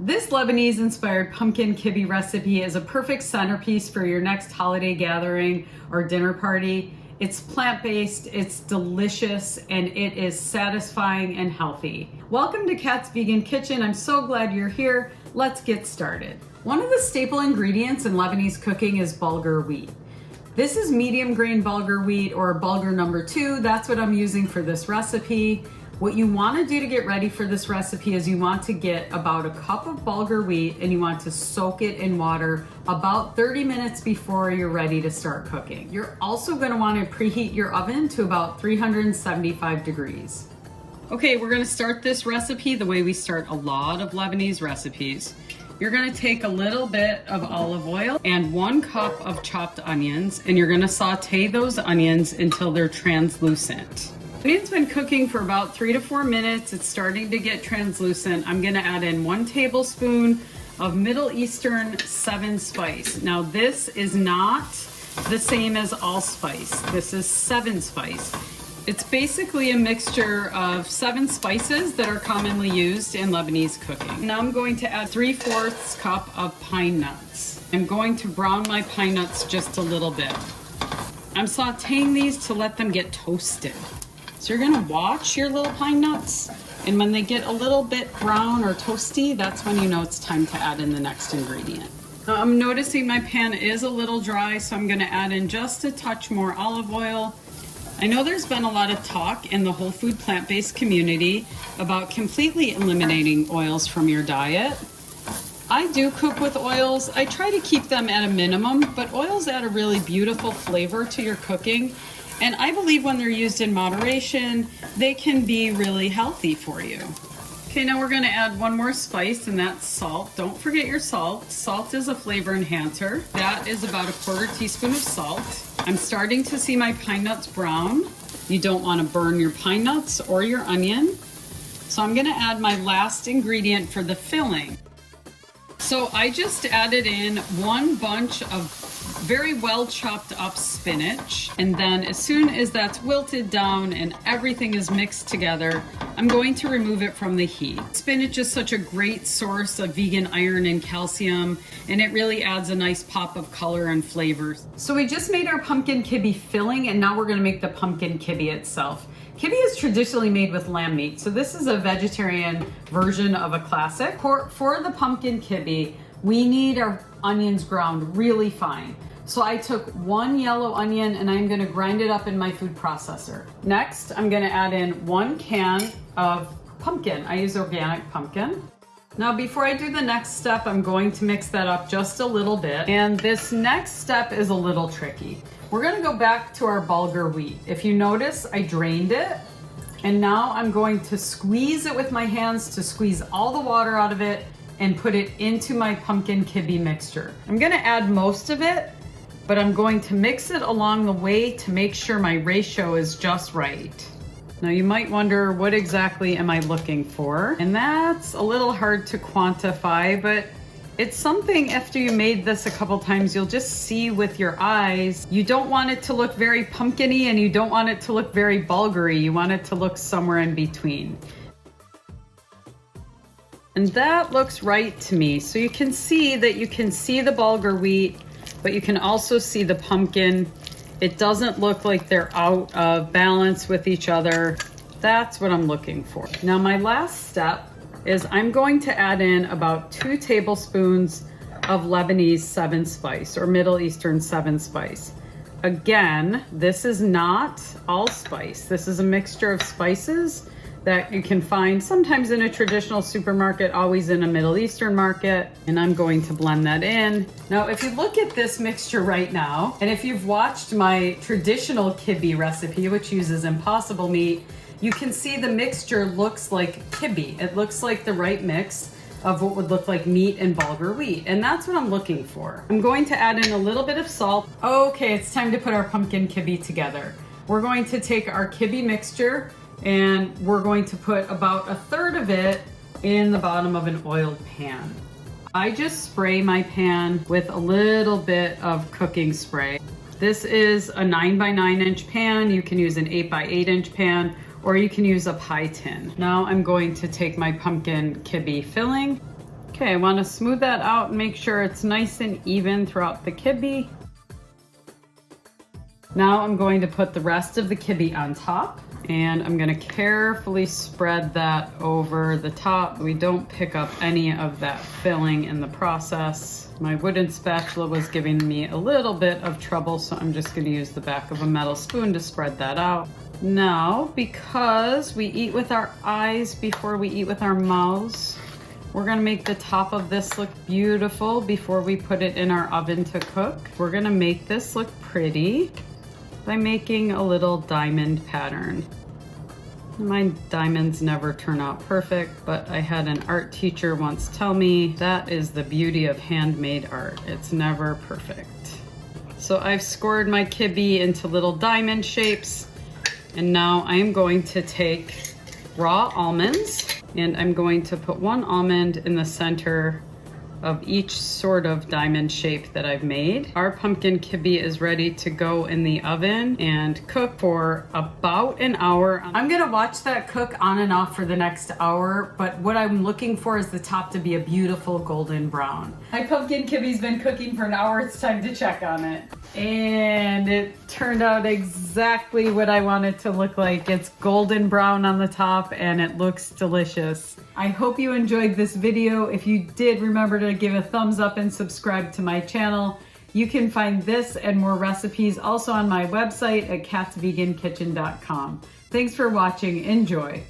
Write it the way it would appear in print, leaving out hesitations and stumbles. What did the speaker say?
This Lebanese-inspired pumpkin kibbeh recipe is a perfect centerpiece for your next holiday gathering or dinner party. It's plant-based, it's delicious, and it is satisfying and healthy. Welcome to Kat's Vegan Kitchen. I'm so glad you're here. Let's get started. One of the staple ingredients in Lebanese cooking is bulgur wheat. This is medium grain bulgur wheat, or bulgur number 2. That's what I'm using for this recipe. What you want to do to get ready for this recipe is you want to get about a cup of bulgur wheat and you want to soak it in water about 30 minutes before you're ready to start cooking. You're also going to want to preheat your oven to about 375 degrees. Okay, we're going to start this recipe the way we start a lot of Lebanese recipes. You're going to take a little bit of olive oil and 1 cup of chopped onions, and you're going to saute those onions until they're translucent. It's been cooking for about 3 to 4 minutes. It's starting to get translucent. I'm gonna add in 1 tablespoon of Middle Eastern 7 spice. Now this is not the same as allspice. This is 7 spice. It's basically a mixture of 7 spices that are commonly used in Lebanese cooking. Now I'm going to add 3/4 cup of pine nuts. I'm going to brown my pine nuts just a little bit. I'm sauteing these to let them get toasted. So you're gonna watch your little pine nuts, and when they get a little bit brown or toasty, that's when you know it's time to add in the next ingredient. Now I'm noticing my pan is a little dry, so I'm gonna add in just a touch more olive oil. I know there's been a lot of talk in the whole food plant-based community about completely eliminating oils from your diet. I do cook with oils. I try to keep them at a minimum, but oils add a really beautiful flavor to your cooking. And I believe when they're used in moderation, they can be really healthy for you. Okay, now we're gonna add 1 more spice, and that's salt. Don't forget your salt. Salt is a flavor enhancer. That is about a 1/4 teaspoon of salt. I'm starting to see my pine nuts brown. You don't wanna burn your pine nuts or your onion. So I'm gonna add my last ingredient for the filling. So I just added in 1 bunch of very well chopped up spinach, and then as soon as that's wilted down and everything is mixed together, I'm going to remove it from the heat. Spinach is such a great source of vegan iron and calcium, and it really adds a nice pop of color and flavor. So we just made our pumpkin kibbeh filling, and now we're going to make the pumpkin kibbeh itself. Kibbeh is traditionally made with lamb meat, so this is a vegetarian version of a classic. For the pumpkin kibbeh, we need our onions ground really fine. So I took 1 yellow onion and I'm gonna grind it up in my food processor. Next, I'm gonna add in 1 can of pumpkin. I use organic pumpkin. Now before I do the next step, I'm going to mix that up just a little bit. And this next step is a little tricky. We're gonna go back to our bulgur wheat. If you notice, I drained it. And now I'm going to squeeze it with my hands to squeeze all the water out of it and put it into my pumpkin kibbeh mixture. I'm gonna add most of it, but I'm going to mix it along the way to make sure my ratio is just right. Now you might wonder, what exactly am I looking for? And that's a little hard to quantify, but it's something after you made this a couple times, you'll just see with your eyes. You don't want it to look very pumpkin-y and you don't want it to look very bulgur-y. You want it to look somewhere in between. And that looks right to me. So you can see that you can see the bulgur wheat, but you can also see the pumpkin. It doesn't look like they're out of balance with each other. That's what I'm looking for. Now my last step is I'm going to add in about 2 tablespoons of Lebanese 7 spice, or Middle Eastern 7 spice. Again, this is not allspice. This is a mixture of spices that you can find sometimes in a traditional supermarket, always in a Middle Eastern market, and I'm going to blend that in. Now, if you look at this mixture right now, and if you've watched my traditional kibbeh recipe, which uses impossible meat, you can see the mixture looks like kibbeh. It looks like the right mix of what would look like meat and bulgur wheat, and that's what I'm looking for. I'm going to add in a little bit of salt. Okay, it's time to put our pumpkin kibbeh together. We're going to take our kibbeh mixture and we're going to put about 1/3 of it in the bottom of an oiled pan. I just spray my pan with a little bit of cooking spray. This is a 9x9 inch pan. You can use an 8x8 inch pan, or you can use a pie tin. Now I'm going to take my pumpkin kibbeh filling Okay, I want to smooth that out and make sure it's nice and even throughout the kibbeh. Now I'm going to put the rest of the kibbeh on top, and I'm going to carefully spread that over the top. We don't pick up any of that filling in the process. My wooden spatula was giving me a little bit of trouble, so I'm just going to use the back of a metal spoon to spread that out. Now, because we eat with our eyes before we eat with our mouths, we're gonna make the top of this look beautiful before we put it in our oven to cook. We're gonna make this look pretty by making a little diamond pattern. My diamonds never turn out perfect, but I had an art teacher once tell me that is the beauty of handmade art. It's never perfect. So I've scored my kibbeh into little diamond shapes, and now I'm going to take raw almonds, and I'm going to put one almond in the center of each sort of diamond shape that I've made. Our pumpkin kibbeh is ready to go in the oven and cook for about an hour. I'm gonna watch that cook on and off for the next hour, but what I'm looking for is the top to be a beautiful golden brown. My pumpkin kibbeh's been cooking for an hour. It's time to check on it. And it turned out exactly what I want it to look like. It's golden brown on the top and it looks delicious. I hope you enjoyed this video. If you did, remember to give a thumbs up and subscribe to my channel. You can find this and more recipes also on my website at catsvegankitchen.com. Thanks for watching. Enjoy.